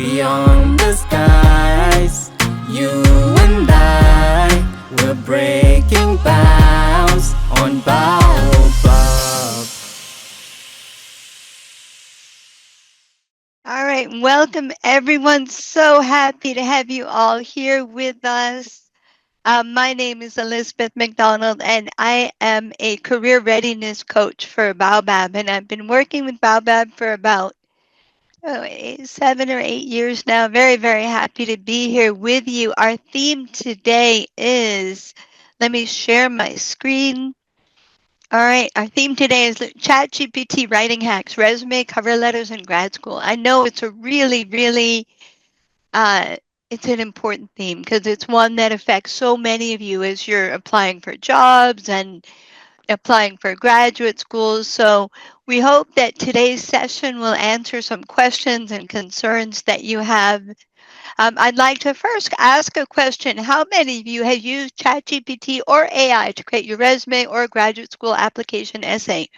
beyond the skies. You and I, we're breaking bounds on Baobab. All right, welcome everyone. So happy to have you all here with us. My name is Elizabeth McDonald, and I am a career readiness coach for Baobab. And I've been working with Baobab for about 7 or 8 years now. Very, very happy to be here with you. Our theme today is, let me share my screen. All right, our theme today is ChatGPT writing hacks, resume, cover letters, and grad school. I know it's a really, really uh, it's an important theme because it's one that affects so many of you as you're applying for jobs and applying for graduate schools. So we hope that today's session will answer some questions and concerns that you have. I'd like to first ask a question. How many of you have used ChatGPT or AI to create your resume or graduate school application essay?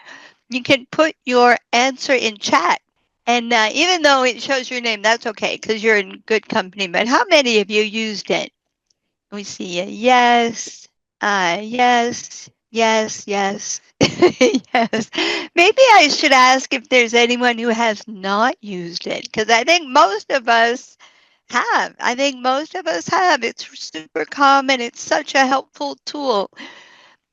You can put your answer in chat. And even though it shows your name, that's okay because you're in good company. But how many of you used it? We see a yes, yes, yes, yes, yes. Maybe I should ask if there's anyone who has not used it because I think most of us have. I think most of us have. It's super common. It's such a helpful tool.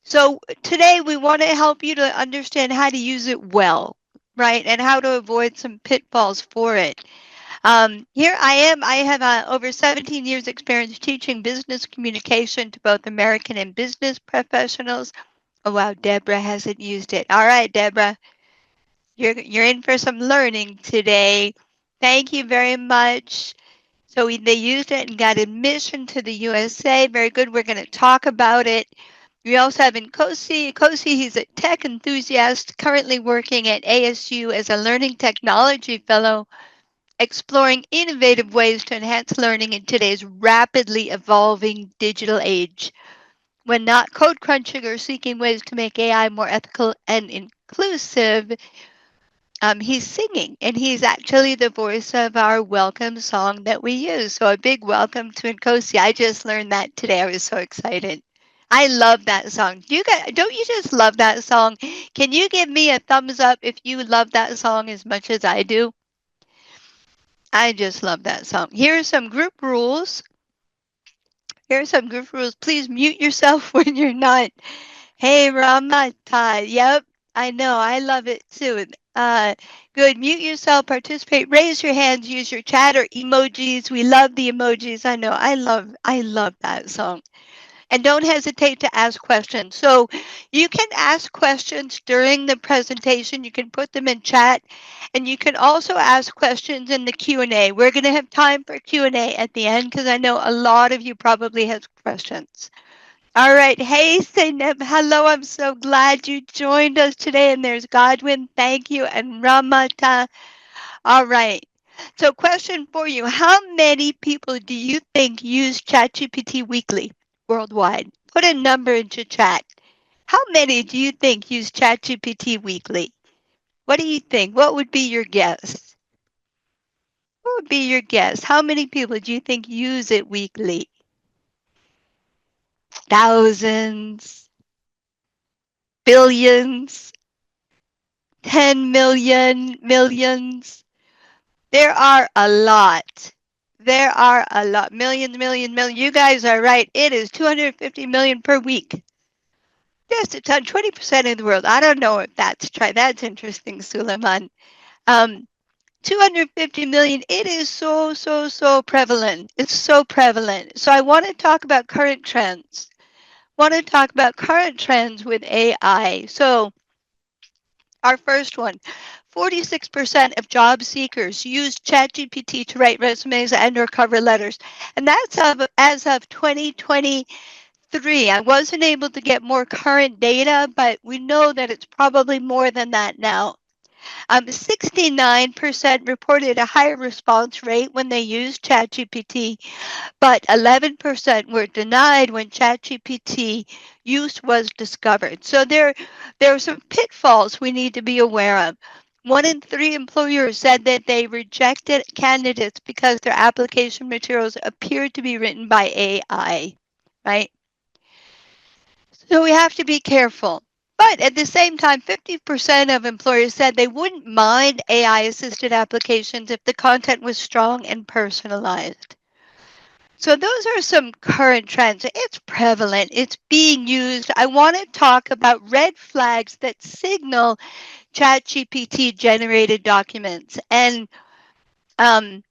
So today we want to help you to understand how to use it well, right? And how to avoid some pitfalls for it. Here I am. I have over 17 years experience teaching business communication to both American and business professionals. Oh, wow, Deborah hasn't used it. All right, Deborah, you're in for some learning today. Thank you very much. So they used it and got admission to the USA. Very good. We're going to talk about it. We also have Nkosi. Nkosi, he's a tech enthusiast currently working at ASU as a learning technology fellow, exploring innovative ways to enhance learning in today's rapidly evolving digital age. When not code crunching or seeking ways to make AI more ethical and inclusive, he's singing, and he's actually the voice of our welcome song that we use. So a big welcome to Nkosi. I just learned that today. I was so excited. I love that song. You guys, don't you just love that song? Can you give me a thumbs up if you love that song as much as I do? I just love that song. Here are some group rules. Here are some group rules. Please mute yourself when you're not. Hey, Ramata. Yep, I know. I love it too. Good. Mute yourself, participate, raise your hands, use your chat or emojis. We love the emojis. I know. I love that song. And don't hesitate to ask questions. So you can ask questions during the presentation. You can put them in chat, and you can also ask questions in the Q&A. We're going to have time for Q&A at the end because I know a lot of you probably have questions. All right. Hey, Zainab. Hello. I'm so glad you joined us today. And there's Godwin. Thank you. And Ramata. All right. So question for you. How many people do you think use ChatGPT weekly worldwide? Put a number into chat. How many do you think use ChatGPT weekly? What do you think? What would be your guess? What would be your guess? How many people do you think use it weekly? Thousands, billions, 10 million, millions. There are a lot. There are a lot. Millions, million, million. You guys are right. It is 250 million per week. Just a ton, 20% of the world. I don't know if that's right. That's interesting, Suleiman. 250 million. It is so, so, so prevalent. It's so prevalent. So I want to talk about current trends. Want to talk about current trends with AI. So our first one, 46% of job seekers use ChatGPT to write resumes and or cover letters. And that's as of 2023. I wasn't able to get more current data, but we know that it's probably more than that now. 69% reported a higher response rate when they used ChatGPT, but 11% were denied when ChatGPT use was discovered. So there are some pitfalls we need to be aware of. 1 in 3 employers said that they rejected candidates because their application materials appeared to be written by AI, right? So we have to be careful. But at the same time, 50% of employers said they wouldn't mind AI assisted applications if the content was strong and personalized. So those are some current trends. It's prevalent. It's being used. I want to talk about red flags that signal ChatGPT generated documents. And um,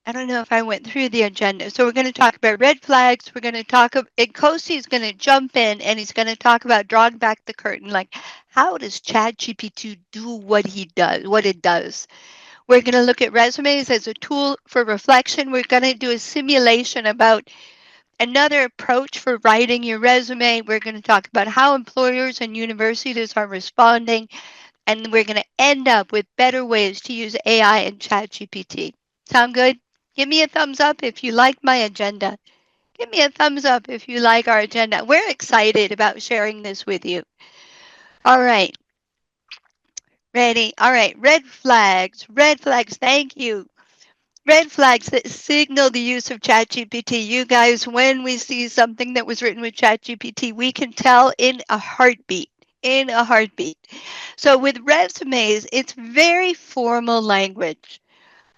I don't know if I went through the agenda. So we're going to talk about red flags. We're going to talk about, and Kosi is going to jump in and he's going to talk about drawing back the curtain. Like, how does ChatGPT do what he does, what it does? We're going to look at resumes as a tool for reflection. We're going to do a simulation about another approach for writing your resume. We're going to talk about how employers and universities are responding, and we're going to end up with better ways to use AI and ChatGPT. Sound good? Give me a thumbs up if you like my agenda. Give me a thumbs up if you like our agenda. We're excited about sharing this with you. All right. Ready? All right. Red flags. Red flags. Thank you. Red flags that signal the use of ChatGPT. You guys, when we see something that was written with ChatGPT, we can tell in a heartbeat. In a heartbeat. So with resumes, it's very formal language,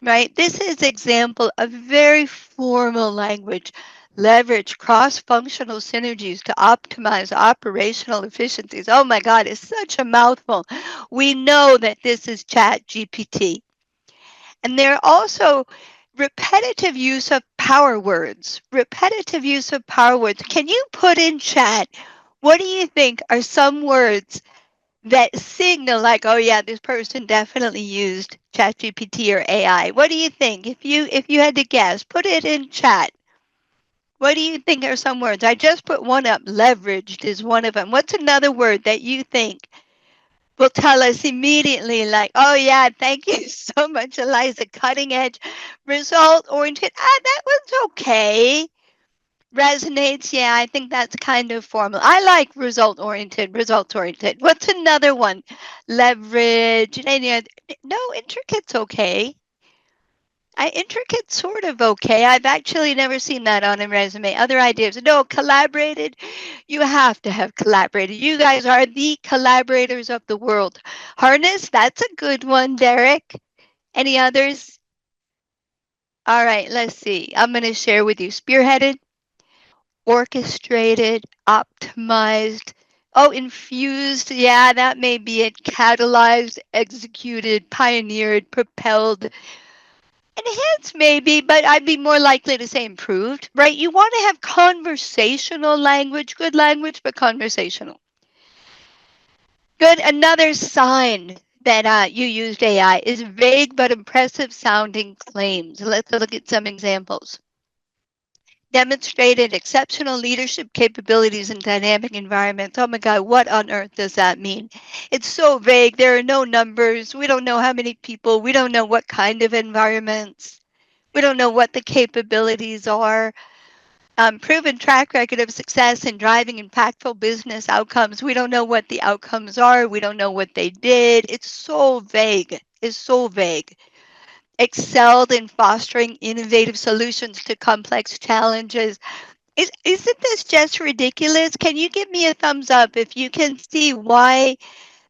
right? This is example of very formal language. Leverage cross-functional synergies to optimize operational efficiencies. Oh my God, it's such a mouthful. We know that this is ChatGPT. And there are also repetitive use of power words. Repetitive use of power words. Can you put in chat, what do you think are some words that signal like, oh yeah, this person definitely used ChatGPT or AI? What do you think? If you had to guess, put it in chat. What do you think are some words? I just put one up. Leveraged is one of them. What's another word that you think will tell us immediately, like, oh yeah, thank you so much, Eliza. Cutting edge, result oriented. Ah, that one's okay. Resonates, yeah, I think that's kind of formal. I like result oriented, results oriented. What's another one? Leverage. No, intricate's okay. Intricate, sort of okay. I've actually never seen that on a resume. Other ideas? No, collaborated. You have to have collaborated. You guys are the collaborators of the world. Harness, that's a good one, Derek. Any others? All right, let's see. I'm going to share with you. Spearheaded, orchestrated, optimized. Oh, infused. Yeah, that may be it. Catalyzed, executed, pioneered, propelled. Enhanced maybe, but I'd be more likely to say improved, right? You want to have conversational language, good language, but conversational. Good. Another sign that you used AI is vague but impressive sounding claims. Let's look at some examples. Demonstrated exceptional leadership capabilities in dynamic environments. Oh my God, what on earth does that mean? It's so vague. There are no numbers. We don't know how many people. We don't know what kind of environments. We don't know what the capabilities are. Proven track record of success in driving impactful business outcomes. We don't know what the outcomes are. We don't know what they did. It's so vague. It's so vague. Excelled in fostering innovative solutions to complex challenges. Isn't this just ridiculous? Can you give me a thumbs up if you can see why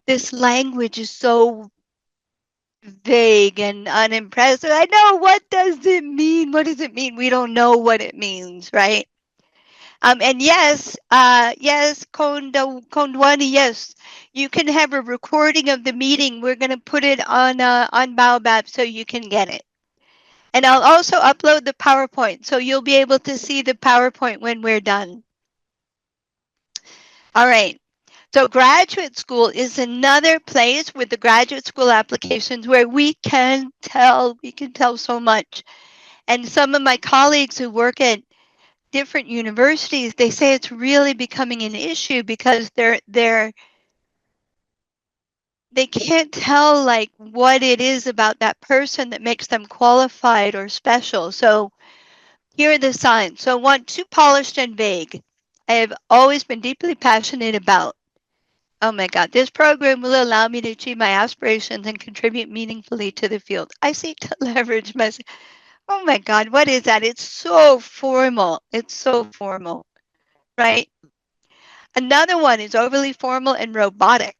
this language is so vague and unimpressive? I know, what does it mean? What does it mean? We don't know what it means, right? And yes, yes, Kondwani, yes, you can have a recording of the meeting. We're gonna put it on Baobab so you can get it. And I'll also upload the PowerPoint so you'll be able to see the PowerPoint when we're done. All right. So graduate school is another place with the graduate school applications where we can tell so much. And some of my colleagues who work at different universities, they say it's really becoming an issue because they can't tell like what it is about that person that makes them qualified or special. So here are the signs. So one, too polished and vague. I have always been deeply passionate about. Oh my God, this program will allow me to achieve my aspirations and contribute meaningfully to the field. I seek to leverage my. Oh my God, what is that? It's so formal. It's so formal, right? Another one is overly formal and robotic.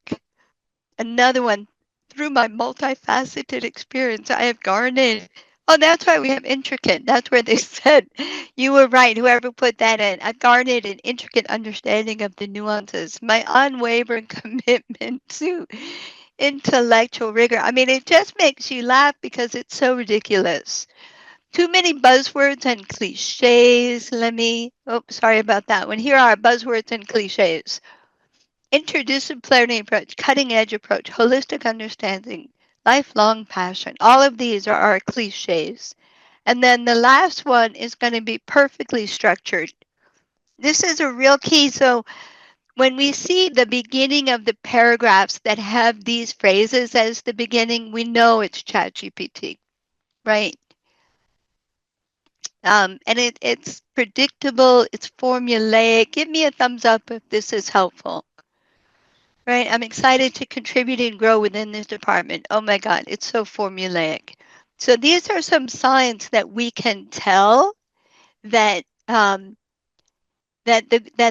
Another one, through my multifaceted experience, I have garnered. Oh, that's why we have intricate. That's where they said you were right, whoever put that in. I've garnered an intricate understanding of the nuances, my unwavering commitment to intellectual rigor. I mean, it just makes you laugh because it's so ridiculous. Too many buzzwords and cliches. Sorry about that one. Here are buzzwords and cliches. Interdisciplinary approach, cutting edge approach, holistic understanding, lifelong passion. All of these are our cliches. And then the last one is going to be perfectly structured. This is a real key. So when we see the beginning of the paragraphs that have these phrases as the beginning, we know it's ChatGPT, right? And it's predictable, it's formulaic. Give me a thumbs up if this is helpful. Right? I'm excited to contribute and grow within this department. Oh my God, it's so formulaic. So these are some signs that we can tell that that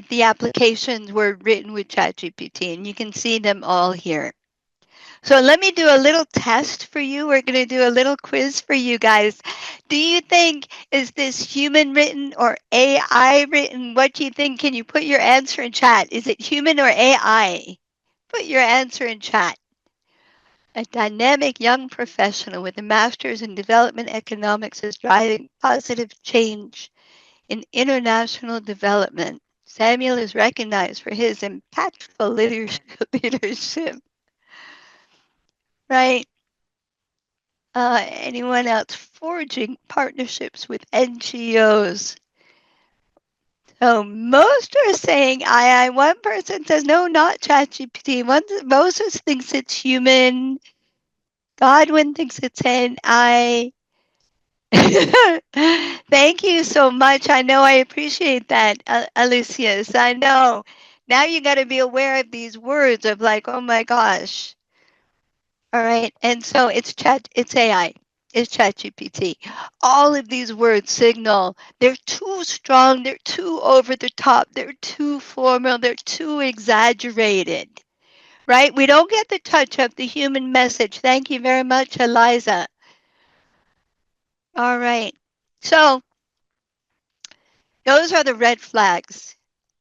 the applications were written with ChatGPT, and you can see them all here. So let me do a little test for you. We're going to do a little quiz for you guys. Do you think, is this human written or AI written? What do you think? Can you put your answer in chat? Is it human or AI? Put your answer in chat. A dynamic young professional with a master's in development economics is driving positive change in international development. Samuel is recognized for his impactful leadership, right? Anyone else forging partnerships with NGOs? So most are saying I. One person says no, not ChatGPT. Moses thinks it's human. Godwin thinks it's an I. Thank you so much. I know I appreciate that, Alicius. I know. Now you got to be aware of these words of like, oh my gosh. All right. And so it's AI. It's ChatGPT. All of these words signal they're too strong, they're too over the top, they're too formal, they're too exaggerated. Right? We don't get the touch of the human message. Thank you very much, Eliza. All right. So those are the red flags.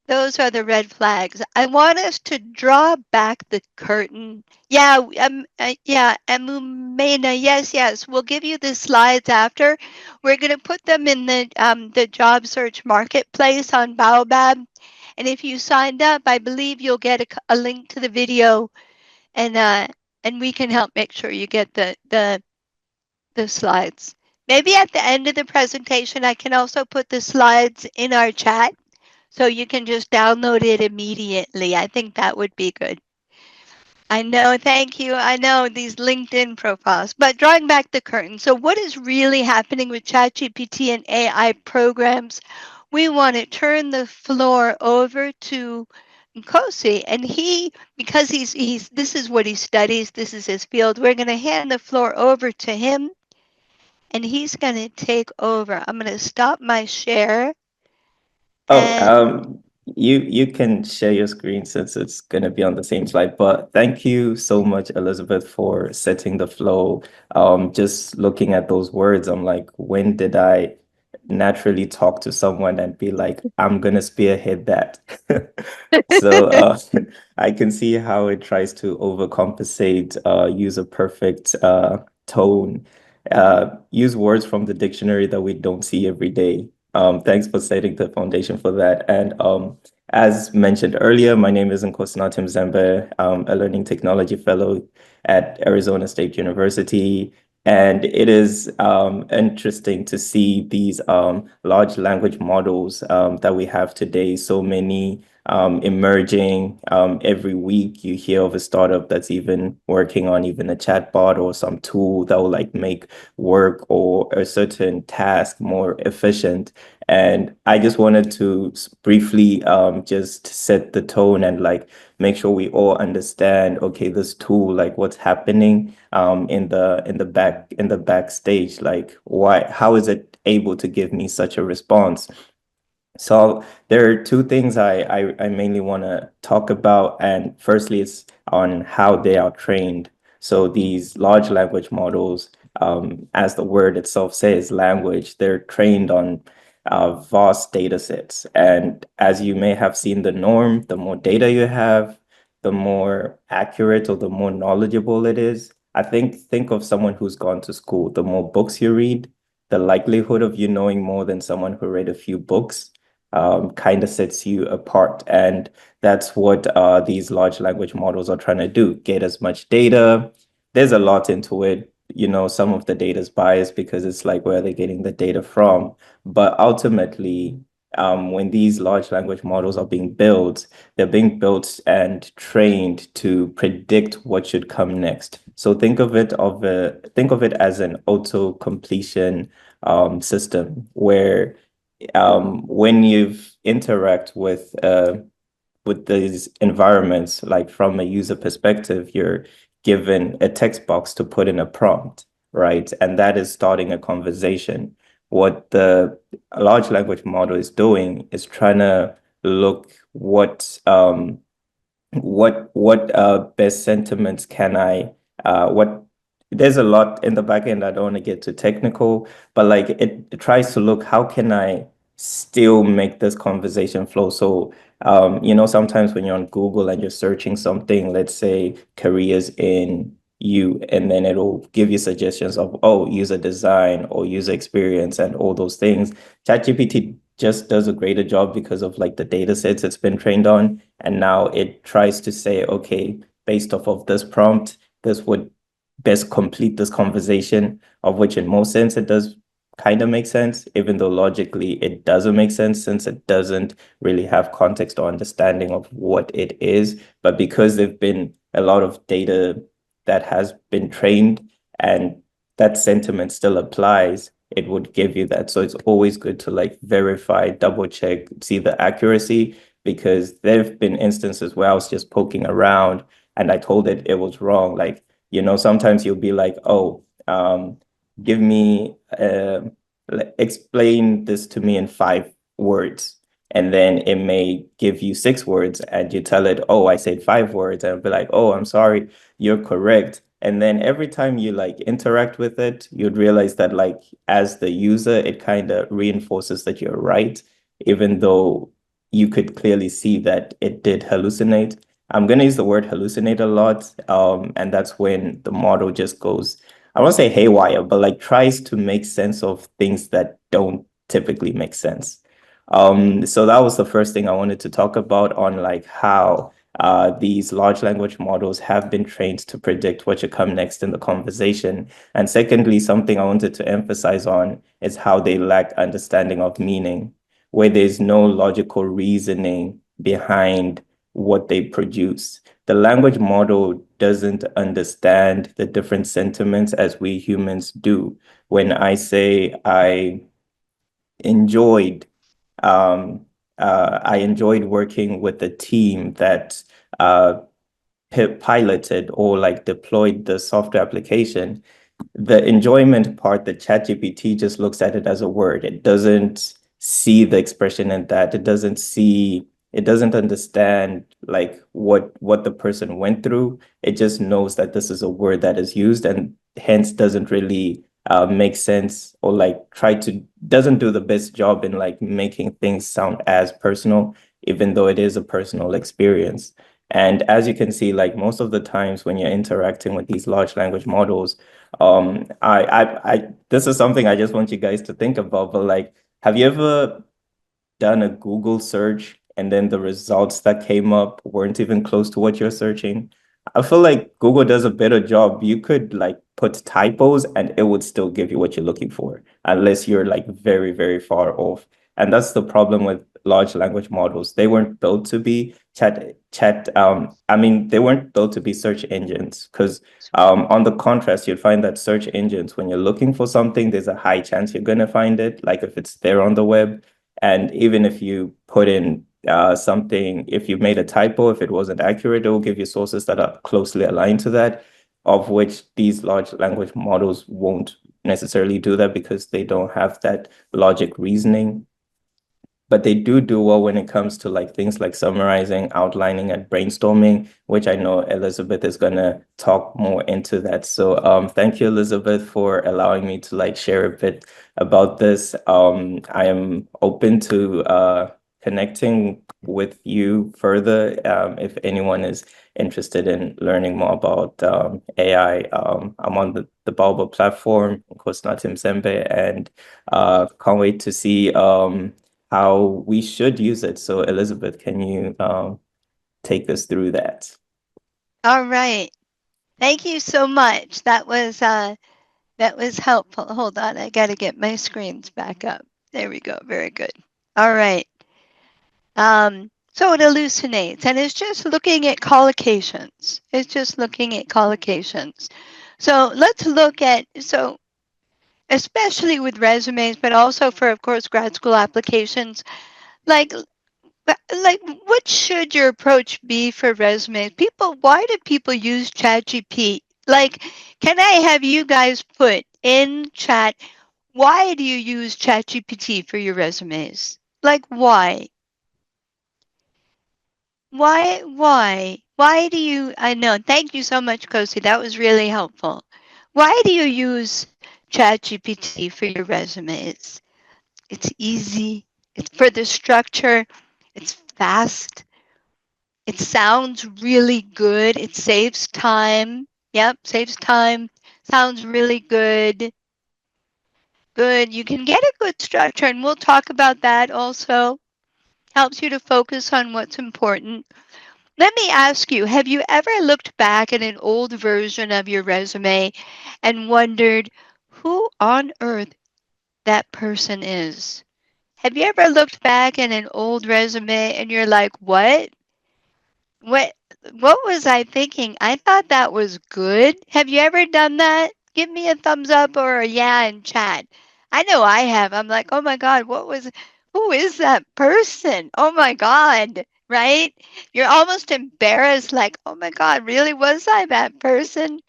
Those are the red flags. I want us to draw back the curtain. Yeah, Amumena, yes. We'll give you the slides after. We're going to put them in the job search marketplace on Baobab. And if you signed up, I believe you'll get a link to the video, and we can help make sure you get the slides. Maybe at the end of the presentation, I can also put the slides in our chat so you can just download it immediately. I think that would be good. I know, thank you. I know these LinkedIn profiles, but drawing back the curtain. So what is really happening with ChatGPT and AI programs? We want to turn the floor over to Nkosi, and because he's this is what he studies, this is his field. We're going to hand the floor over to him, and he's going to take over. I'm going to stop my share. Oh, And you can share your screen since it's gonna be on the same slide. But thank you so much, Elizabeth, for setting the flow. Just looking at those words, I'm like, when did I naturally talk to someone and be like, I'm gonna spearhead that? So I can see how it tries to overcompensate, use a perfect tone, use words from the dictionary that we don't see every day. Thanks for setting the foundation for that. And as mentioned earlier, my name is Nkosinatim Zembe. I'm a learning technology fellow at Arizona State University. And it is interesting to see these large language models that we have today. So many emerging. Every week you hear of a startup that's even working on even a chatbot or some tool that will like make work or a certain task more efficient. And I just wanted to briefly just set the tone and like make sure we all understand, okay, this tool, like what's happening in the backstage, like how is it able to give me such a response? So there are two things I mainly want to talk about. And firstly, it's on how they are trained. So these large language models, as the word itself says, language, they're trained on vast data sets. And as you may have seen the norm, the more data you have, the more accurate or the more knowledgeable it is. Think of someone who's gone to school. The more books you read, the likelihood of you knowing more than someone who read a few books kind of sets you apart. And that's what these large language models are trying to do, get as much data. There's a lot into it. You know, some of the data is biased because it's like, where are they getting the data from? But ultimately, when these large language models are being built, they're being built and trained to predict what should come next. So think of it as an auto completion system where when you've interact with these environments, like from a user perspective, you're given a text box to put in a prompt, right? And that is starting a conversation. What the large language model is doing is trying to look what best sentiments can I what there's a lot in the back end. I don't want to get too technical, but like it tries to look, how can I still make this conversation flow? So you know, sometimes when you're on Google and you're searching something, let's say careers in you, and then it'll give you suggestions of, oh, user design or user experience and all those things. ChatGPT just does a greater job because of like the data sets it's been trained on. And now it tries to say, okay, based off of this prompt, this would best complete this conversation, of which in most sense it does kind of make sense, even though logically it doesn't make sense since it doesn't really have context or understanding of what it is. But because there've been a lot of data that has been trained and that sentiment still applies, it would give you that. So it's always good to like verify, double check, see the accuracy, because there have been instances where I was just poking around and I told it it was wrong. Like, you know, sometimes you'll be like, oh, give me, explain this to me in 5 words. And then it may give you 6 words and you tell it, oh, I said 5 words. And it'll be like, oh, I'm sorry, you're correct. And then every time you like interact with it, you'd realize that like as the user, it kind of reinforces that you're right, even though you could clearly see that it did hallucinate. I'm going to use the word hallucinate a lot. And that's when the model just goes, I won't say haywire, but like tries to make sense of things that don't typically make sense. So that was the first thing I wanted to talk about on like how these large language models have been trained to predict what should come next in the conversation. And secondly, something I wanted to emphasize on is how they lack understanding of meaning, where there's no logical reasoning behind what they produce. The language model doesn't understand the different sentiments as we humans do. When I say enjoyed I enjoyed working with a team that uh, piloted or like deployed the software application. The enjoyment part, the ChatGPT just looks at it as a word. It doesn't see the expression in that. It doesn't understand like what the person went through. It just knows that this is a word that is used and hence doesn't really make sense, or like doesn't do the best job in like making things sound as personal, even though it is a personal experience. And as you can see, like most of the times when you're interacting with these large language models, this is something I just want you guys to think about, but like, have you ever done a Google search and then the results that came up weren't even close to what you're searching? I feel like Google does a better job. You could like put typos and it would still give you what you're looking for, unless you're like very, very far off. And that's the problem with large language models. They weren't built to be they weren't built to be search engines, because on the contrast, you'd find that search engines, when you're looking for something, there's a high chance you're going to find it, like if it's there on the web. And even if you put in something, if you made a typo, if it wasn't accurate, it will give you sources that are closely aligned to that, of which these large language models won't necessarily do that because they don't have that logic reasoning. But they do well when it comes to like things like summarizing, outlining, and brainstorming, which I know Elizabeth is gonna talk more into that. So thank you, Elizabeth, for allowing me to like share a bit about this. I am open to connecting with you further if anyone is interested in learning more about AI. I'm on the Baobab platform, of course, not Tim Sembe, and can't wait to see how we should use it. So Elizabeth, can you take us through that? All right. Thank you so much. That was helpful. Hold on, I got to get my screens back up. There we go. Very good. All right. So it hallucinates, and it's just looking at collocations. It's just looking at collocations. So let's look at, so especially with resumes, but also for, of course, grad school applications, like, like what should your approach be for resumes? People, why do people use ChatGPT? Like, can I have you guys put in chat, why do you use ChatGPT for your resumes? Like, why? Why do you, I know, thank you so much, Kosi. That was really helpful. Why do you use ChatGPT for your resumes? It's easy, it's for the structure, it's fast, it sounds really good, it saves time. Yep, saves time, sounds really good. Good, you can get a good structure, and we'll talk about that also. Helps you to focus on what's important. Let me ask you, have you ever looked back at an old version of your resume and wondered who on earth that person is? Have you ever looked back at an old resume and you're like, what? What what was I thinking? I thought that was good. Have you ever done that? Give me a thumbs up or a yeah in chat. I know I have. I'm like, oh my God, who is that person? Oh my God, right? You're almost embarrassed, like, oh my God, really was I that person?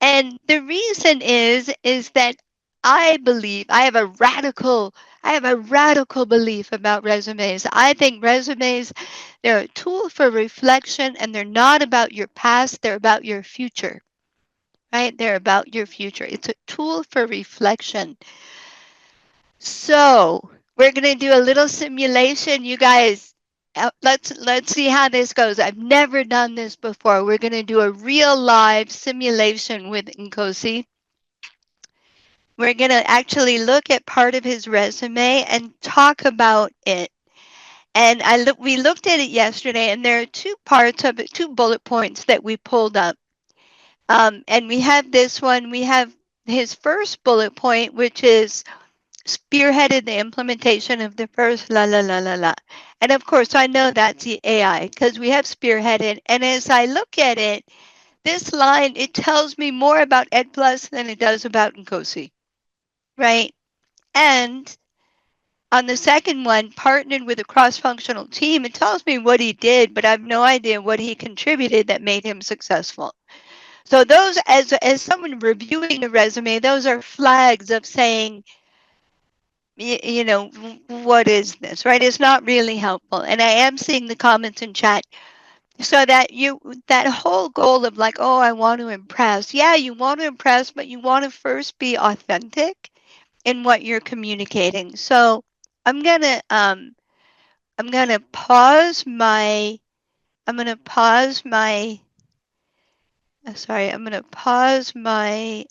And the reason is that I have a radical belief about resumes. I think resumes, they're a tool for reflection, and they're not about your past, they're about your future. Right? They're about your future. It's a tool for reflection. So, we're going to do a little simulation, you guys. Let's see how this goes. I've never done this before. We're going to do a real live simulation with Nkosi. We're going to actually look at part of his resume and talk about it. And we looked at it yesterday, and there are two parts of it, two bullet points that we pulled up. And we have this one. We have his first bullet point, which is spearheaded the implementation of the first la la la la la. And of course, I know that's the AI because we have spearheaded. And as I look at it, this line, it tells me more about Ed Plus than it does about Nkosi, right? And on the second one, partnered with a cross-functional team, it tells me what he did, but I have no idea what he contributed that made him successful. So those, as someone reviewing the resume, those are flags of saying, you know, what is this, right? It's not really helpful. And I am seeing the comments in chat. So that whole goal of like, oh, I want to impress. Yeah, you want to impress, but you want to first be authentic in what you're communicating. So I'm gonna pause my I'm gonna pause my sorry, I'm gonna pause my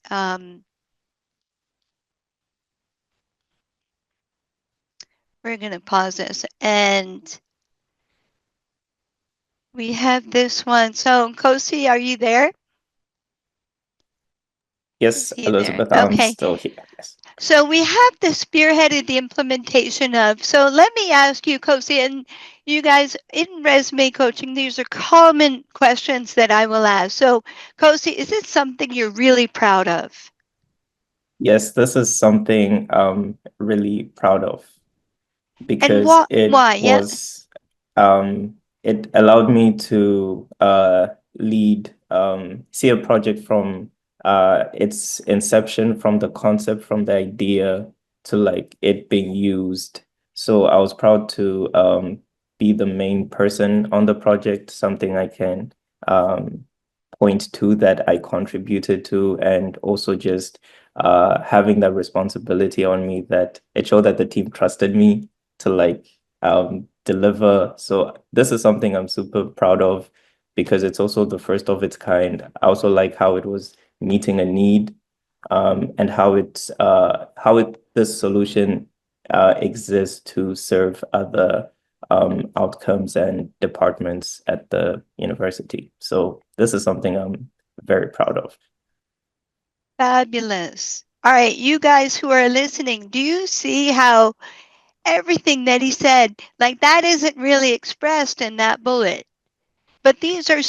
we're gonna pause this, and we have this one. So Kosi, are you there? Is Yes, he there? Elizabeth, I'm Okay. still here. Yes. So we have the spearheaded the implementation of. So let me ask you, Kosi, and you guys in resume coaching, these are common questions that I will ask. So, Kosi, is it something you're really proud of? Yes, this is something I'm really proud of. And because why? Yeah. um, it allowed me to lead see a project from its inception, from the concept, from the idea to like it being used. So I was proud to be the main person on the project, something I can um, point to that I contributed to, and also just having that responsibility on me, that it showed that the team trusted me to like deliver. So this is something I'm super proud of because it's also the first of its kind. I also like how it was meeting a need, and how it this solution exists to serve other outcomes and departments at the university. So this is something I'm very proud of. Fabulous. All right, you guys who are listening, do you see how everything that he said, like that isn't really expressed in that bullet? But these are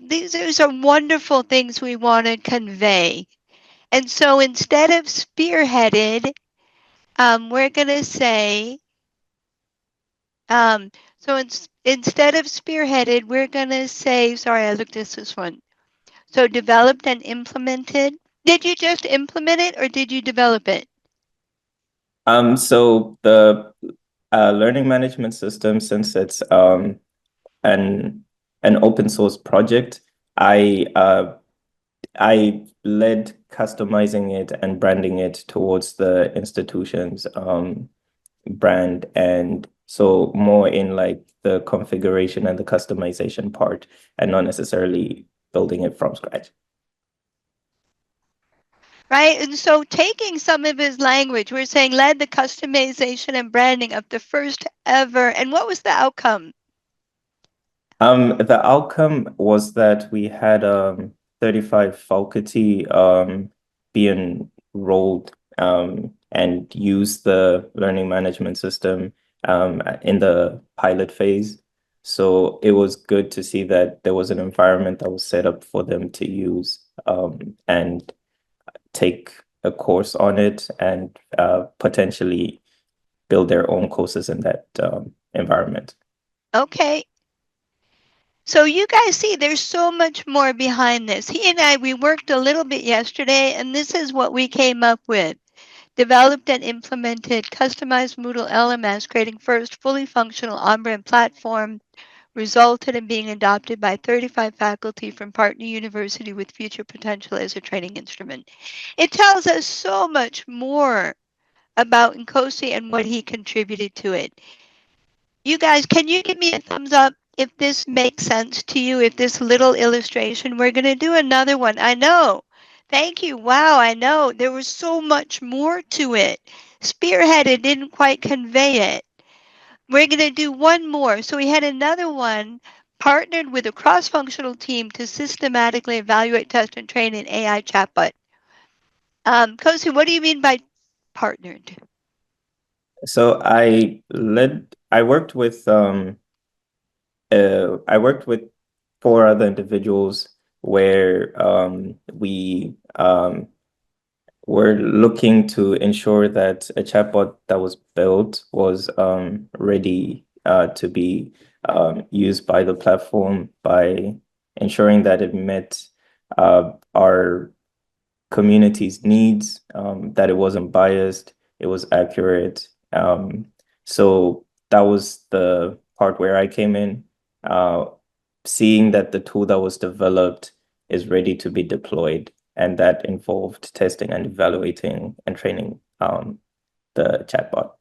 these are wonderful things we want to convey. And so instead of spearheaded, we're going to say, um, instead of spearheaded, we're going to say, sorry, I looked at this one. So developed and implemented. Did you just implement it or did you develop it? So the learning management system, since it's an open source project, I uh, I led customizing it and branding it towards the institution's brand, and so more in like the configuration and the customization part, and not necessarily building it from scratch. Right? And so taking some of his language, we're saying led the customization and branding of the first ever. And what was the outcome? The outcome was that we had 35 faculty be enrolled and use the learning management system in the pilot phase. So it was good to see that there was an environment that was set up for them to use and take a course on it, and potentially build their own courses in that environment. Okay. So you guys see there's so much more behind this. He and I, we worked a little bit yesterday, and this is what we came up with. Developed and implemented customized Moodle LMS, creating first fully functional on-brand platform, resulted in being adopted by 35 faculty from partner university with future potential as a training instrument. It tells us so much more about Nkosi and what he contributed to it. You guys, can you give me a thumbs up if this makes sense to you, if this little illustration? We're going to do another one. I know. Thank you. Wow, I know. There was so much more to it. Spearheaded didn't quite convey it. We're going to do one more. So we had another one partnered with a cross-functional team to systematically evaluate, test, and train an AI chatbot. Kosi, what do you mean by partnered? So I worked with four other individuals where we were looking to ensure that a chatbot that was built was ready to be used by the platform, by ensuring that it met our community's needs, that it wasn't biased, it was accurate. So that was the part where I came in, uh, seeing that the tool that was developed is ready to be deployed, and that involved testing and evaluating and training the chatbot.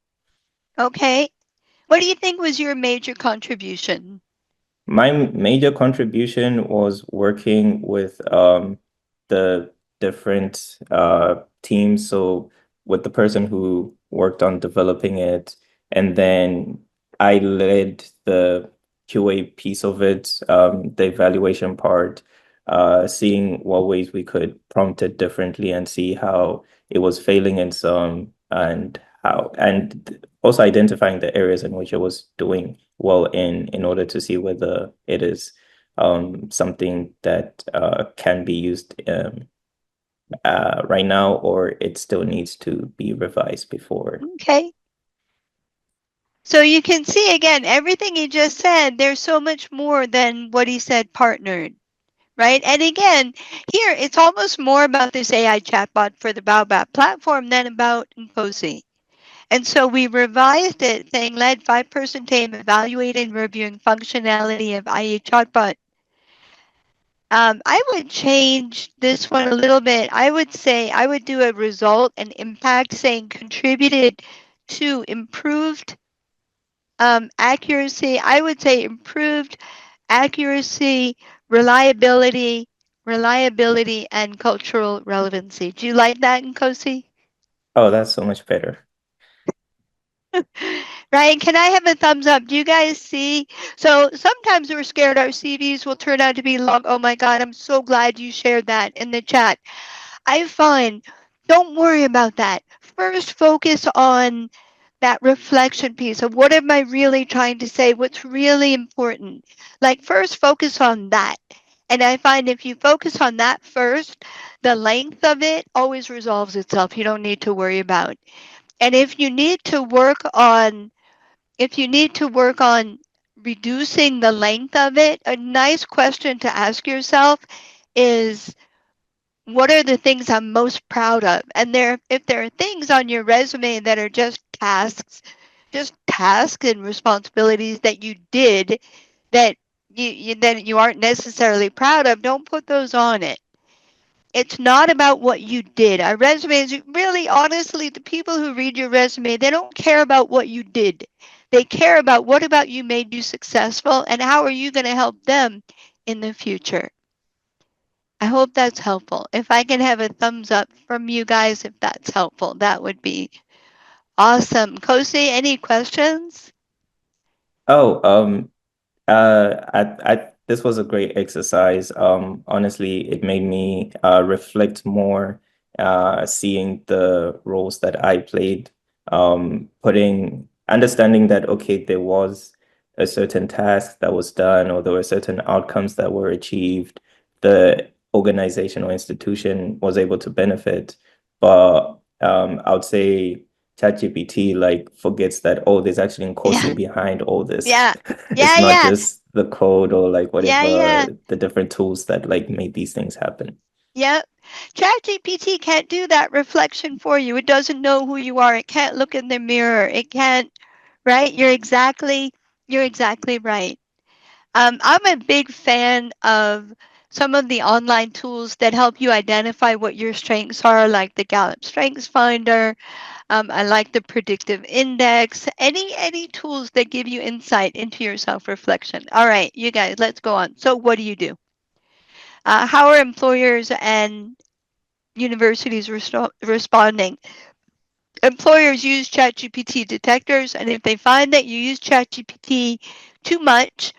Okay. What do you think was your major contribution? My major contribution was working with the different teams. So with the person who worked on developing it, and then I led the QA piece of it, the evaluation part, seeing what ways we could prompt it differently and see how it was failing in some, and also identifying the areas in which it was doing well in order to see whether it is something that can be used right now, or it still needs to be revised before. Okay. So you can see again, everything he just said, there's so much more than what he said partnered, right? And again, here it's almost more about this AI chatbot for the Baobab platform than about Nkosi. And so we revised it saying led 5-person team evaluating and reviewing functionality of IA chatbot. I would change this one a little bit. I would say I would do a result and impact saying contributed to improved accuracy. I would say improved accuracy, reliability, and cultural relevancy. Do you like that, Nkosi? Oh, that's so much better. Right? Can I have a thumbs up? Do you guys see? So sometimes we're scared our CVs will turn out to be long. Oh my God, I'm so glad you shared that in the chat. I find, don't worry about that. First, focus on that reflection piece of what am I really trying to say? What's really important? Like, first, focus on that. And I find if you focus on that first, the length of it always resolves itself. You don't need to worry about. And if you need to work on reducing the length of it, a nice question to ask yourself is what are the things I'm most proud of? And if there are things on your resume that are just tasks and responsibilities that you did that that you aren't necessarily proud of, don't put those on it. It's not about what you did. Our resumes, really, honestly, the people who read your resume, they don't care about what you did. They care about what about you made you successful and how are you going to help them in the future. I hope that's helpful. If I can have a thumbs up from you guys, if that's helpful, that would be awesome. Kosi, any questions? Oh, this was a great exercise. Honestly, it made me reflect more, seeing the roles that I played, understanding that, okay, there was a certain task that was done, or there were certain outcomes that were achieved. The organization or institution was able to benefit, but I would say ChatGPT like forgets that, oh, there's actually Yeah, Nkosi behind all this. yeah, It's yeah, not yeah, just the code or like yeah, yeah. whatever the different tools that like made these things happen. Yep. ChatGPT can't do that reflection for you. It doesn't know who you are. It can't look in the mirror. It can't, right? You're exactly right. I'm a big fan of some of the online tools that help you identify what your strengths are, like the Gallup Strengths Finder. I like the predictive index. Any tools that give you insight into your self-reflection. All right, you guys, let's go on. So, what do you do? How are employers and universities responding? Employers use ChatGPT detectors, and if they find that you use ChatGPT too much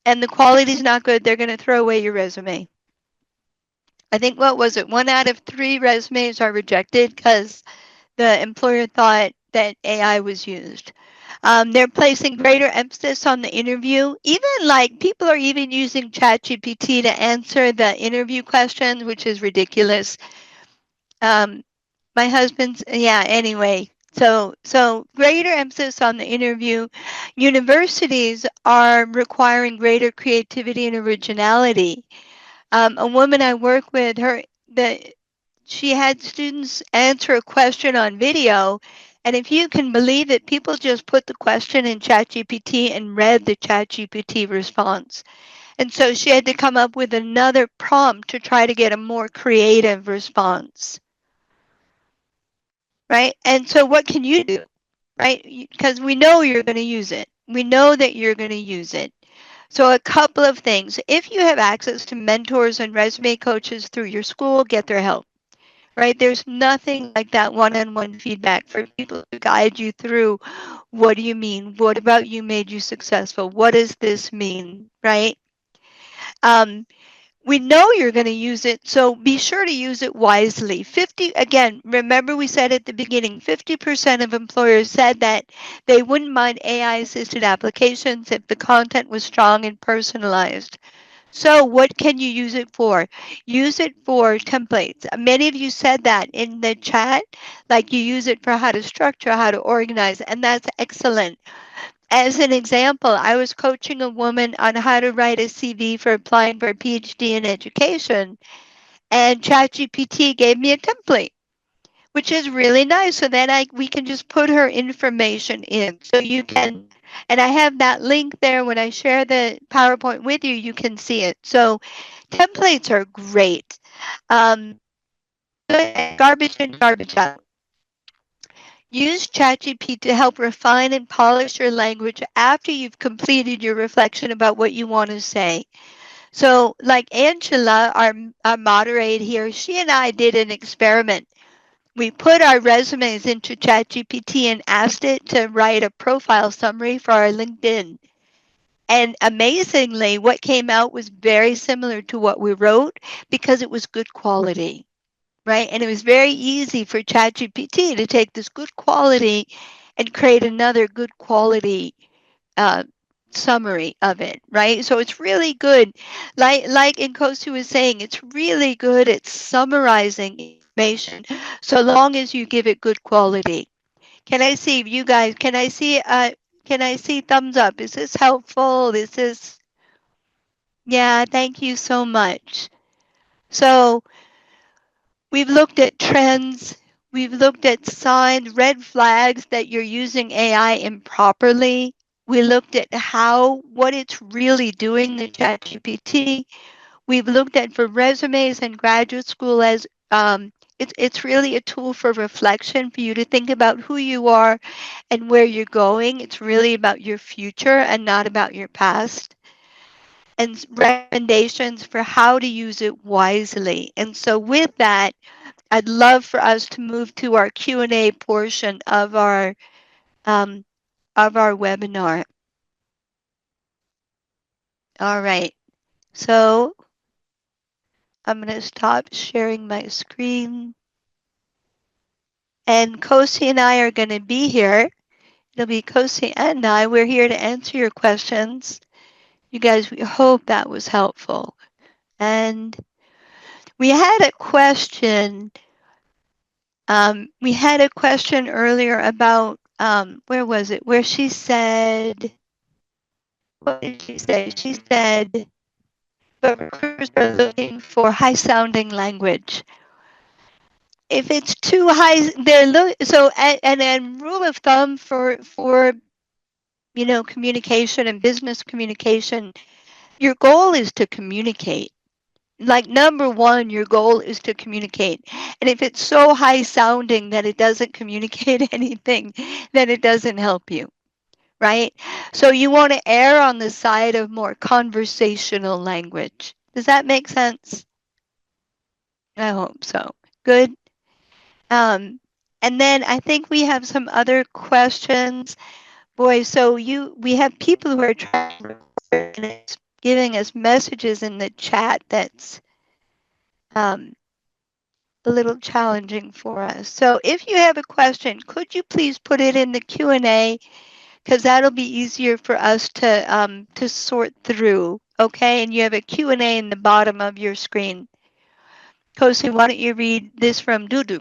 and the quality is not good, they're going to throw away your resume. I think what was it? 1 out of 3 resumes are rejected because the employer thought that AI was used. They're placing greater emphasis on the interview. Even like people are even using ChatGPT to answer the interview questions, which is ridiculous. Um, my husband's yeah. Anyway, so greater emphasis on the interview. Universities are requiring greater creativity and originality. A woman I work with, she had students answer a question on video, and if you can believe it, people just put the question in ChatGPT and read the ChatGPT response. And so she had to come up with another prompt to try to get a more creative response, right? And so what can you do, right? Because we know you're going to use it. We know that you're going to use it. So a couple of things. If you have access to mentors and resume coaches through your school, get their help. Right? There's nothing like that one-on-one feedback for people to guide you through what do you mean? What about you made you successful? What does this mean? Right? Um, we know you're going to use it, so be sure to use it wisely. 50, again, remember we said at the beginning, 50% of employers said that they wouldn't mind AI assisted applications if the content was strong and personalized. So what can you use it for? Use it for templates. Many of you said that in the chat, like you use it for how to structure, how to organize, and that's excellent. As an example, I was coaching a woman on how to write a CV for applying for a PhD in education, and ChatGPT gave me a template, which is really nice. So then we can just put her information in. So you can, and I have that link there. When I share the PowerPoint with you, you can see it. So templates are great. Good and garbage in, garbage out. Use ChatGPT to help refine and polish your language after you've completed your reflection about what you want to say. So, like Angela, our moderator here, she and I did an experiment. We put our resumes into ChatGPT and asked it to write a profile summary for our LinkedIn. And amazingly, what came out was very similar to what we wrote because it was good quality, right? And it was very easy for ChatGPT to take this good quality and create another good quality uh, summary of it, right? So it's really good. Like Nkosi was saying, it's really good at summarizing information so long as you give it good quality. Can I see you guys? Can I see thumbs up? Is this helpful? This is yeah, thank you so much. So we've looked at trends, we've looked at signs, red flags that you're using AI improperly. We looked at what it's really doing, the ChatGPT. We've looked at for resumes and graduate school as it's really a tool for reflection for you to think about who you are and where you're going. It's really about your future and not about your past. And recommendations for how to use it wisely. And so with that, I'd love for us to move to our Q&A portion um, of our webinar. All right. So I'm going to stop sharing my screen. And Kosi and I are going to be here. It'll be Kosi and I. We're here to answer your questions. You guys, we hope that was helpful. And we had a question. We had a question earlier about where was it? Where she said, what did she say? She said, but recruiters are looking for high-sounding language. If it's too high, so and then rule of thumb for communication and business communication, your goal is to communicate. Like number one, your goal is to communicate. And if it's so high sounding that it doesn't communicate anything, then it doesn't help you, right? So you want to err on the side of more conversational language. Does that make sense? I hope so. Good. Um, and then I think we have some other questions. Boy, so we have people who are trying to record and it's giving us messages in the chat that's um, a little challenging for us. So if you have a question, could you please put it in the Q&A because that'll be easier for us to sort through. Okay, and you have a Q&A in the bottom of your screen. Kosi, why don't you read this from Dudu?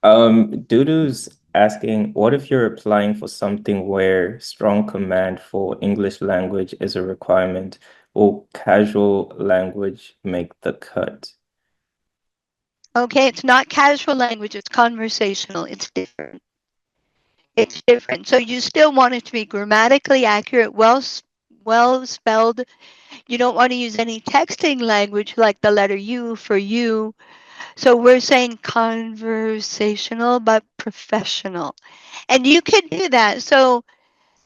Dudu's asking, what if you're applying for something where strong command for English language is a requirement? Will casual language make the cut? Okay, it's not casual language, it's conversational. It's different. It's different. So you still want it to be grammatically accurate, well spelled. You don't want to use any texting language like the letter U for you. So we're saying conversational but professional. And you can do that. So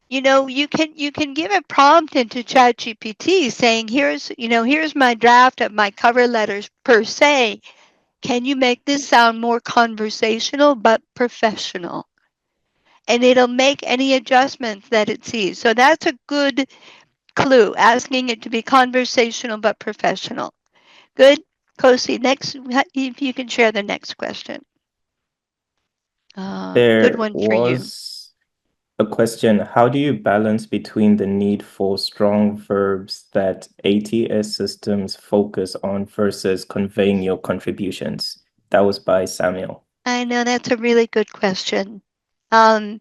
you can give a prompt into ChatGPT saying here's my draft of my cover letters per se. Can you make this sound more conversational but professional? And it'll make any adjustments that it sees. So that's a good clue, asking it to be conversational but professional. Good. Kosi, next, if you can share the next question. Good There one for you. was A question, how do you balance between the need for strong verbs that ATS systems focus on versus conveying your contributions? That was by Samuel. I know that's a really good question. Um,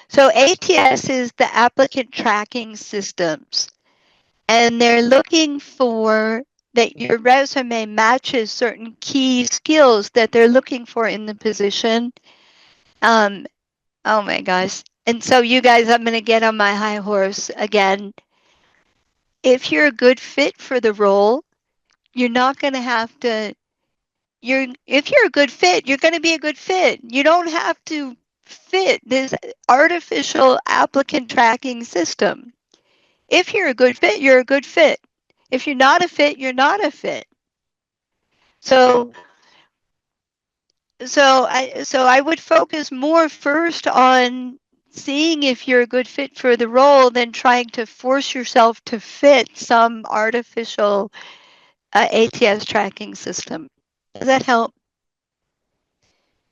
so ATS is the applicant tracking systems, and they're looking for that your resume matches certain key skills that they're looking for in the position. Um, oh my gosh. And so you guys, I'm going to get on my high horse again. If you're a good fit for the role, you're not going to have to if you're a good fit, you're going to be a good fit. You don't have to fit this artificial applicant tracking system. If you're a good fit, you're a good fit. If you're not a fit, you're not a fit. So I would focus more first on seeing if you're a good fit for the role than trying to force yourself to fit some artificial ATS tracking system. Does that help?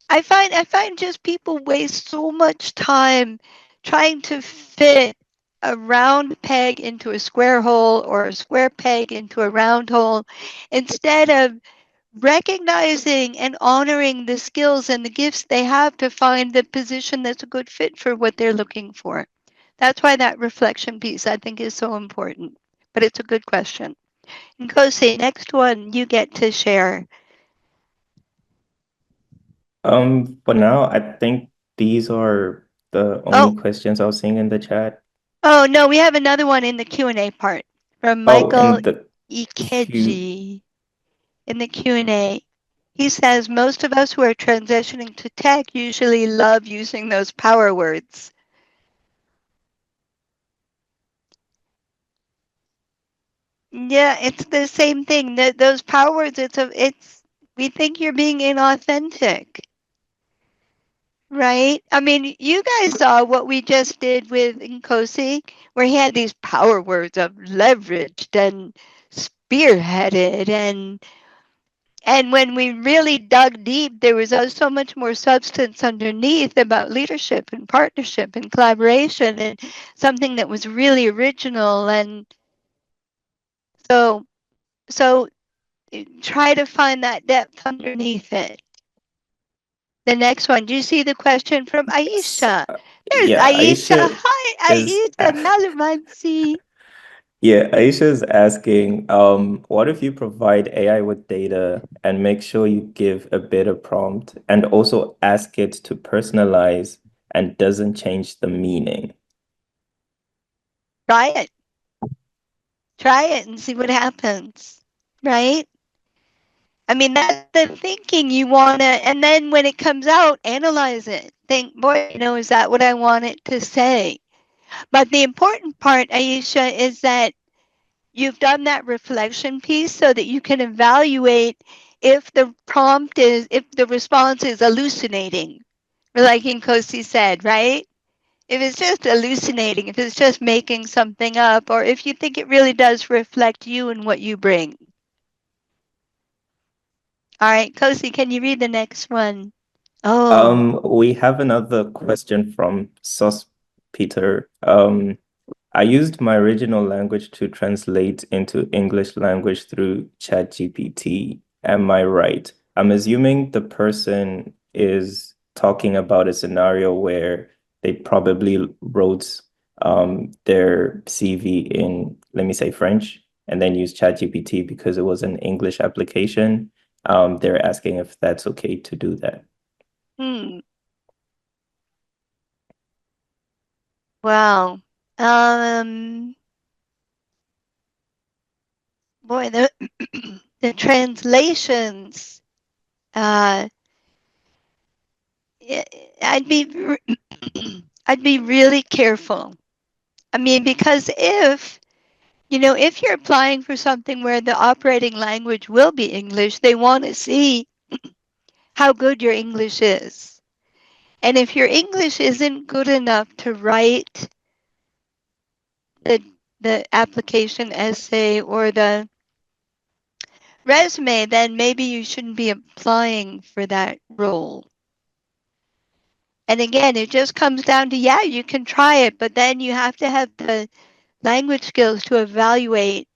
I find just people waste so much time trying to fit a round peg into a square hole or a square peg into a round hole instead of recognizing and honoring the skills and the gifts they have to find the position that's a good fit for what they're looking for. That's why that reflection piece I think is so important. But it's a good question. And Kosi, next one you get to share. For now, I think these are the only Oh, questions I was seeing in the chat. oh no, we have another one in the Q&A part from Oh, Michael in the queue. Ikeji in the Q&A. He says most of us who are transitioning to tech usually love using those power words. Yeah, it's the same thing. Those power words, it's we think you're being inauthentic, right? I mean, you guys saw what we just did with Nkosi, where he had these power words of leveraged and spearheaded and when we really dug deep, there was so much more substance underneath about leadership and partnership and collaboration and something that was really original. And so, so try to find that depth underneath it. The next one, do you see the question from Yes. Aisha? There's Yeah, Aisha. Aisha Hi, is Aisha Nalamansi. yeah, Aisha is asking, what if you provide AI with data and make sure you give a better prompt and also ask it to personalize and doesn't change the meaning? Try it. Try it and see what happens. Right? I mean, that's the thinking you want to, and then when it comes out, analyze it. Think, boy, is that what I want it to say? But the important part, Aisha, is that you've done that reflection piece so that you can evaluate if the if the response is hallucinating, like Nkosi said, right? If it's just hallucinating, if it's just making something up, or if you think it really does reflect you and what you bring. All right, Kosi, can you read the next one? Oh, We have another question from Sus Peter. I used my original language to translate into English language through ChatGPT. Am I right? I'm assuming the person is talking about a scenario where they probably wrote their CV in, let me say, French, and then used ChatGPT because it was an English application. They're asking if that's okay to do that. hmm. Wow. Um, boy, the the translations. Uh, I- I'd be I'd be really careful. I mean, because if you're applying for something where the operating language will be English, they want to see how good your English is. And if your English isn't good enough to write the the application essay or the resume, then maybe you shouldn't be applying for that role. And again, it just comes down to, yeah, you can try it, but then you have to have the language skills to evaluate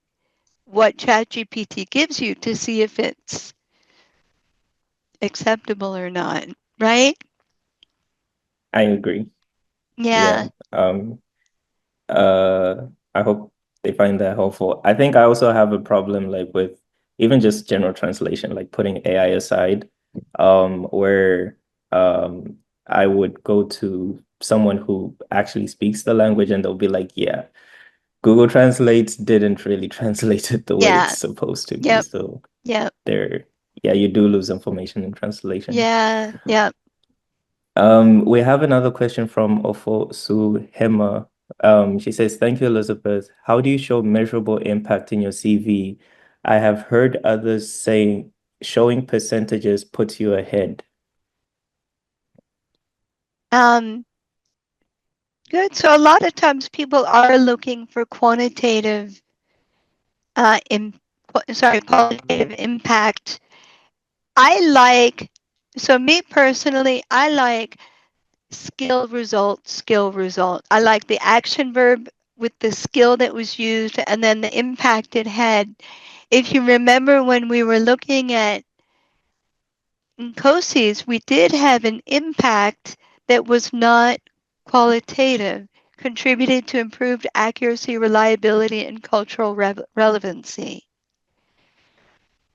what ChatGPT gives you to see if it's acceptable or not, right? I agree. Yeah. Yeah. Uh, I hope they find that helpful. I think I also have a problem like with even just general translation, like putting AI aside, where I would go to someone who actually speaks the language and they'll be like, yeah, Google Translate didn't really translate it the way it's Yeah. supposed to be. Yep. So Yep. there, yeah, you do lose information in translation. Yeah. Yep. We have another question from Ofo Suhema. She says, "Thank you, Elizabeth. How do you show measurable impact in your CV? I have heard others saying showing percentages puts you ahead." Um, Good. So a lot of times people are looking for quantitative, im- qualitative impact. I like, so me personally, I like skill result. I like the action verb with the skill that was used and then the impact it had. If you remember when we were looking at COSIs, we did have an impact that was not qualitative, contributed to improved accuracy, reliability, and cultural relevancy.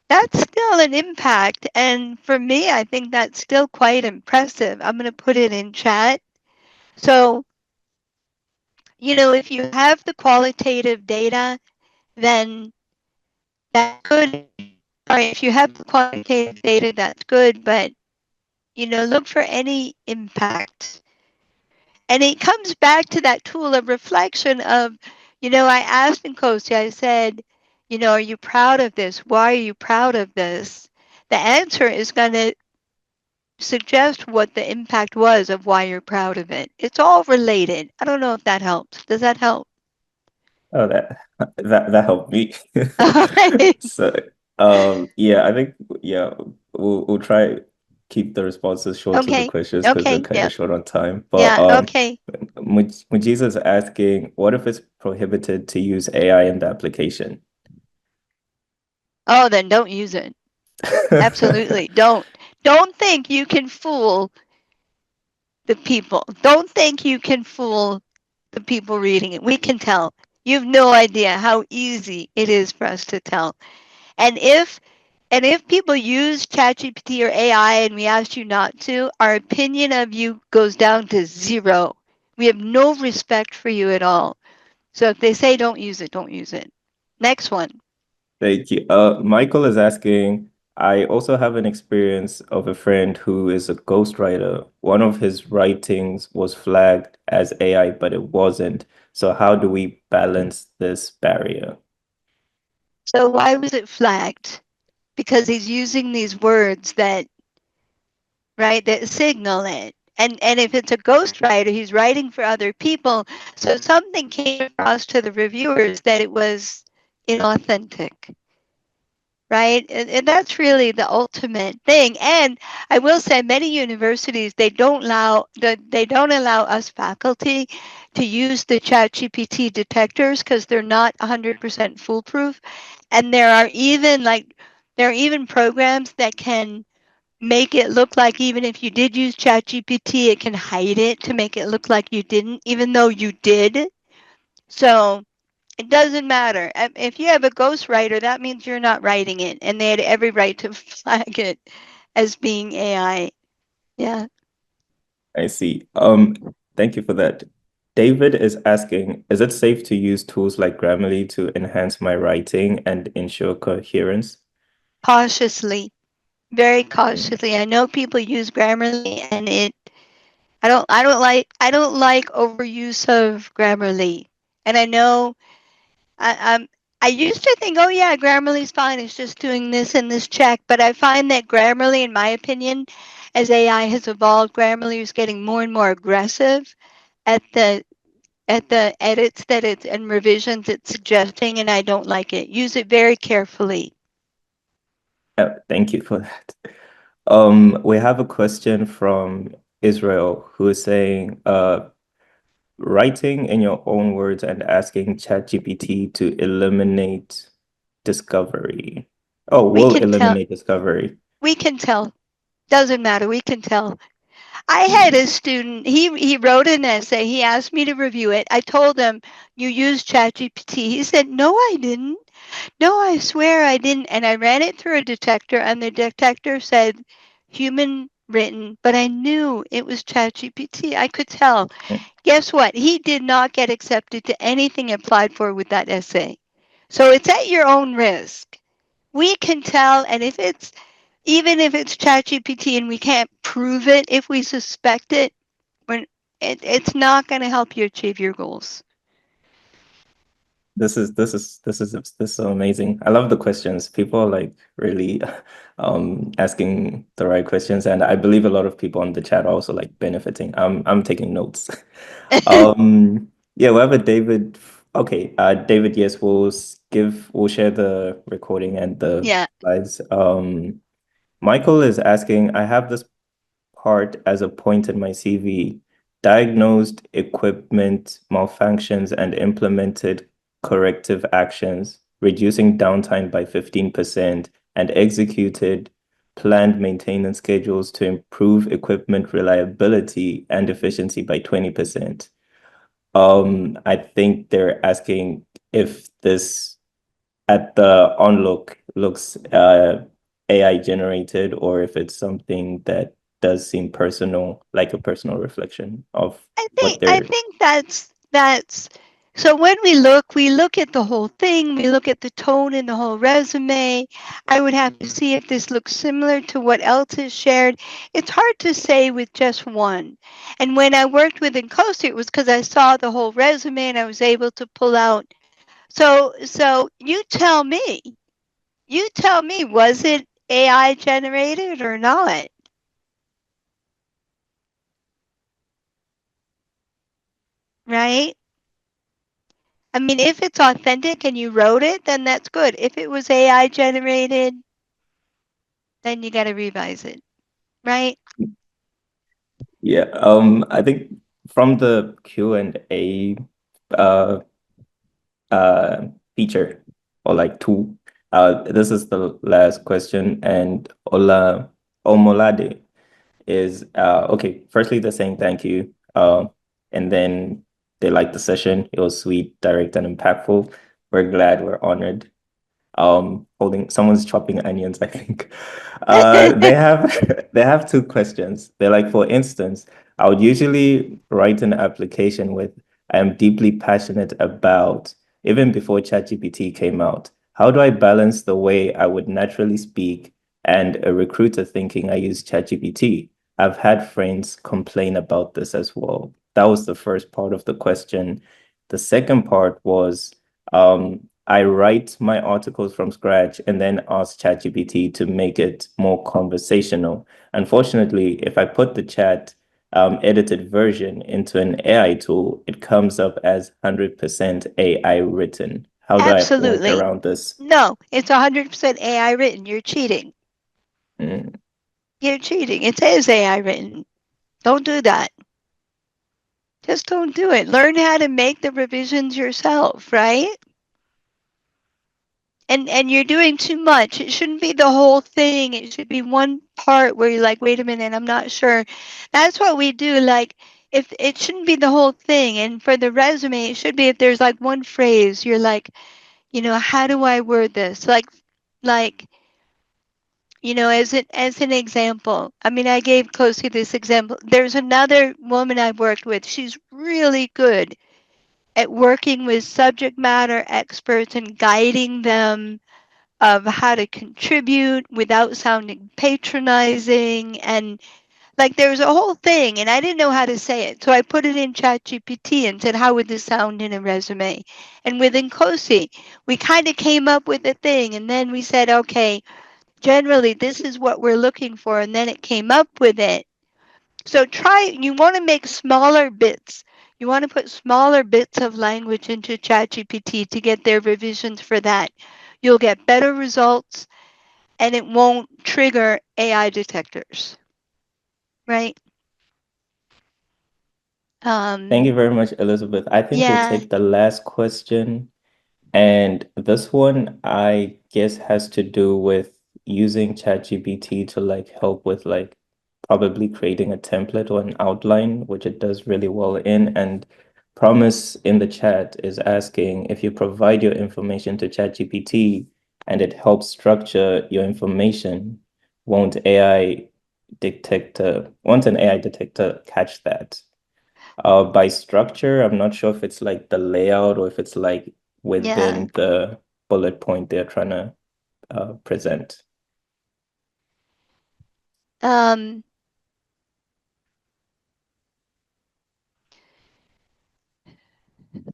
That's still an impact, and for me, I think that's still quite impressive. I'm going to put it in chat. So, if you have the qualitative data, then that's good. All right, if you have the quantitative data, that's good, but look for any impact. And it comes back to that tool of reflection of, I asked Nkosi, I said, are you proud of this? Why are you proud of this? The answer is going to suggest what the impact was of why you're proud of it. It's all related. I don't know if that helps. Does that help? Oh, that helped me. All right. So, yeah, I think yeah, we'll try keep the responses short to the Okay. questions because we're Okay. kind Yeah. of short on time. But Yeah. Okay. Mujiza is asking, what if it's prohibited to use AI in the application? Oh, then don't use it. Absolutely. Don't. Don't think you can fool the people. Don't think you can fool the people reading it. We can tell. You have no idea how easy it is for us to tell. And if people use ChatGPT or AI and we ask you not to, our opinion of you goes down to zero. We have no respect for you at all. So if they say don't use it, don't use it. Next one. Thank you. Michael is asking, I also have an experience of a friend who is a ghostwriter. One of his writings was flagged as AI, but it wasn't. So how do we balance this barrier? So why was it flagged? Because he's using these words that, right, that signal it. And if it's a ghostwriter, he's writing for other people. So something came across to the reviewers that it was inauthentic, right? And that's really the ultimate thing. And I will say, many universities they don't allow us faculty to use the ChatGPT detectors because they're not 100% foolproof. And there are even programs that can make it look like even if you did use ChatGPT, it can hide it to make it look like you didn't, even though you did. So it doesn't matter. If you have a ghostwriter, that means you're not writing it, and they had every right to flag it as being AI. Yeah. I see. Thank you for that. David is asking, is it safe to use tools like Grammarly to enhance my writing and ensure coherence? Cautiously, very Mm, cautiously. I know people use Grammarly, and I don't like overuse of Grammarly, and I know I I used to think, oh yeah, Grammarly's fine. It's just doing this and this check. But I find that Grammarly, in my opinion, as AI has evolved, Grammarly is getting more and more aggressive at the edits that it's and revisions it's suggesting, and I don't like it. Use it very carefully. Thank you for that. We have a question from Israel, who is saying, writing in your own words and asking ChatGPT to eliminate discovery. Oh, We will can tell. eliminate discovery. We can tell. Doesn't matter. We can tell. I had Hmm. a student, he wrote an essay. He asked me to review it. I told him, "You used ChatGPT." He said, "No, I didn't. No, I swear I didn't." And I ran it through a detector, and the detector said human written, but I knew it was ChatGPT. I could tell. Guess what? He did not get accepted to anything applied for with that essay. So it's at your own risk. We can tell, and if it's even if it's ChatGPT and we can't prove it, if we suspect it, when it's not going to help you achieve your goals. This is so amazing. I love the questions. People are like really asking the right questions, and I believe a lot of people on the chat are also like benefiting. I'm taking notes. Yeah, we have a David. Okay, David, yes, we'll share the recording and the Yeah. slides. Michael is asking, I have this part as a point in my CV, diagnosed equipment malfunctions and implemented corrective actions, reducing downtime by 15%, and executed planned maintenance schedules to improve equipment reliability and efficiency by 20%. I think they're asking if this at the onlook looks AI generated or if it's something that does seem personal, like a personal reflection of what I they're. think that's so when we look at the whole thing, we look at the tone in the whole resume. I would have to see if this looks similar to what else is shared. It's hard to say with just one. And when I worked with Encosi, it was because I saw the whole resume and I was able to pull out. So you tell me. You tell me, was it AI generated or not? Right? I mean, if it's authentic and you wrote it, then that's good. If it was AI generated, then you got to revise it, right? Yeah, I think from the Q&A uh feature or like tool, this is the last question, and Omolade is okay. Firstly, they're saying thank you. And then they liked the session. It was sweet, direct, and impactful. We're glad, we're honored. Holding someone's chopping onions, I think. They have they have two questions. They're like, for instance, I would usually write an application with I am deeply passionate about, even before ChatGPT came out. How do I balance the way I would naturally speak and a recruiter thinking I use ChatGPT? I've had friends complain about this as well. That was the first part of the question. The second part was I write my articles from scratch and then ask ChatGPT to make it more conversational. Unfortunately, if I put the chat edited version into an AI tool, it comes up as 100% AI written. How do I work Absolutely. around this? No, it's 100% AI written. You're cheating. Mm. You're cheating. It says AI written. Don't do that. Just don't do it. Learn how to make the revisions yourself, right? And you're doing too much. It shouldn't be the whole thing. It should be one part where you're like, wait a minute, I'm not sure. That's what we do. Like, if it shouldn't be the whole thing. And for the resume, it should be if there's like one phrase, you're like, how do I word this? Like, as an example. I mean, I gave Kosi this example. There's another woman I've worked with. She's really good at working with subject matter experts and guiding them of how to contribute without sounding patronizing. And like there's a whole thing, and I didn't know how to say it. So I put it in ChatGPT and said, how would this sound in a resume? And within COSI, we kind of came up with a thing. And then we said, okay, generally, this is what we're looking for. And then it came up with it. So you want to make smaller bits. You want to put smaller bits of language into ChatGPT to get their revisions for that. You'll get better results and it won't trigger AI detectors, right? Thank Um, you very much, Elizabeth. I think we'll yeah, take the last question. And this one, I guess, has to do with using ChatGPT to like help with like probably creating a template or an outline, which it does really well in. And Promise in the chat is asking if you provide your information to ChatGPT and it helps structure your information, won't an AI detector catch that? By structure, I'm not sure if it's like the layout or if it's like yeah. within the bullet point they're trying to present. Um,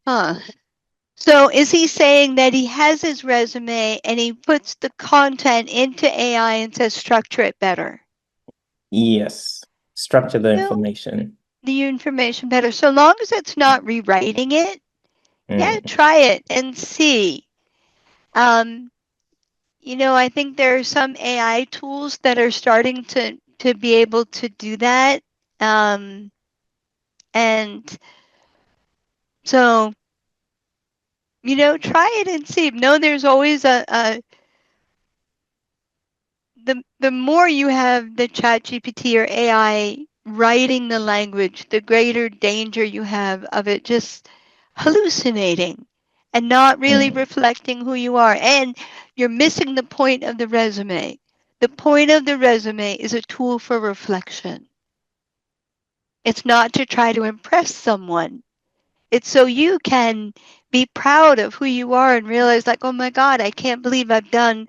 huh. So is he saying that he has his resume and he puts the content into AI and says structure it better? Yes, structure the You know, information. the information better. So long as it's not rewriting it, yeah, Mm, try it and see. Um, I think there are some AI tools that are starting to be able to do that. Um, and so, try it and see. No, there's always a the more you have the chat GPT or AI writing the language, the greater danger you have of it just hallucinating and not really mm. reflecting who you are. And you're missing the point of the resume. The point of the resume is a tool for reflection. It's not to try to impress someone. It's so you can be proud of who you are and realize, like, oh my God, I can't believe I've done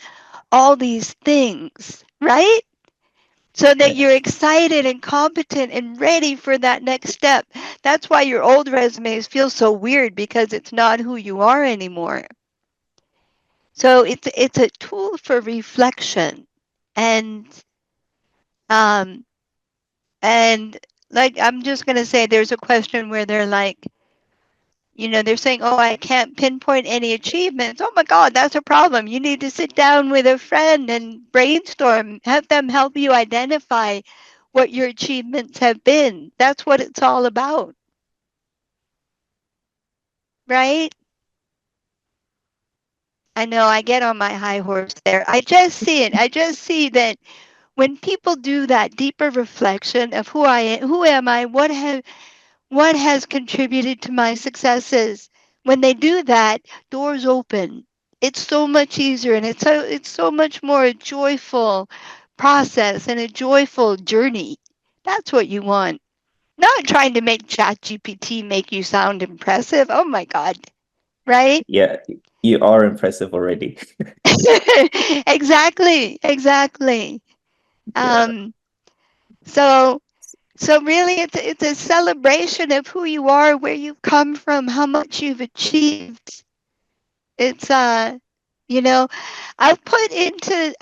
all these things, right? So that you're Yes, excited and competent and ready for that next step. That's why your old resumes feel so weird because it's not who you are anymore. So it's a tool for reflection, and um and like I'm just gonna say there's a question where they're like, they're saying, oh, I can't pinpoint any achievements. Oh my God, that's a problem. You need to sit down with a friend and brainstorm, have them help you identify what your achievements have been. That's what it's all about, right? I know I get on my high horse there. I just see it. I just see that when people do that deeper reflection of who I am, who am I, what has contributed to my successes, when they do that, doors open. It's so much easier, and it's so much more a joyful process and a joyful journey. That's what you want. Not trying to make ChatGPT make you sound impressive. Oh my God, right? yeah, you are impressive already. Exactly, exactly. Yeah, Um, so so really it's a celebration of who you are, where you've come from, how much you've achieved. It's you know, I've put into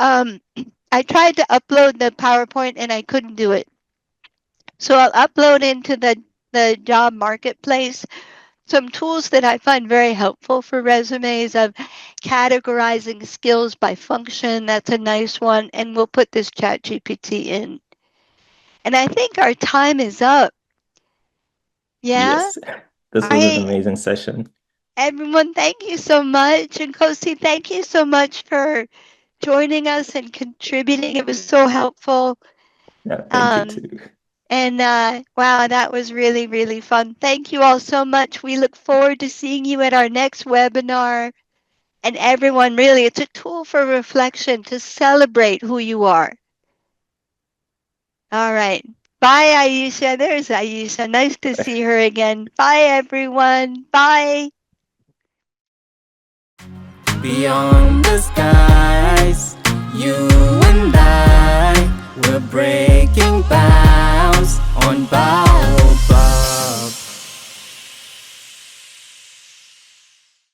I tried to upload the PowerPoint and I couldn't do it. So I'll upload into the job marketplace some tools that I find very helpful for resumes of categorizing skills by function. That's a nice one. And we'll put this chat GPT in. And I think our time is up. Yeah? yes. This was an I amazing session. everyone, thank you so much. And Kosi, thank you so much for joining us and contributing. It was so helpful. Yeah, thank you Um, too. and wow, that was really, really fun. Thank you all so much. We look forward to seeing you at our next webinar. And everyone, really, it's a tool for reflection to celebrate who you are. All right. Bye, Aisha. There's Aisha. Nice to see her again. Bye, everyone. Bye. Beyond the skies, you and I, we're breaking bounds on Baobab.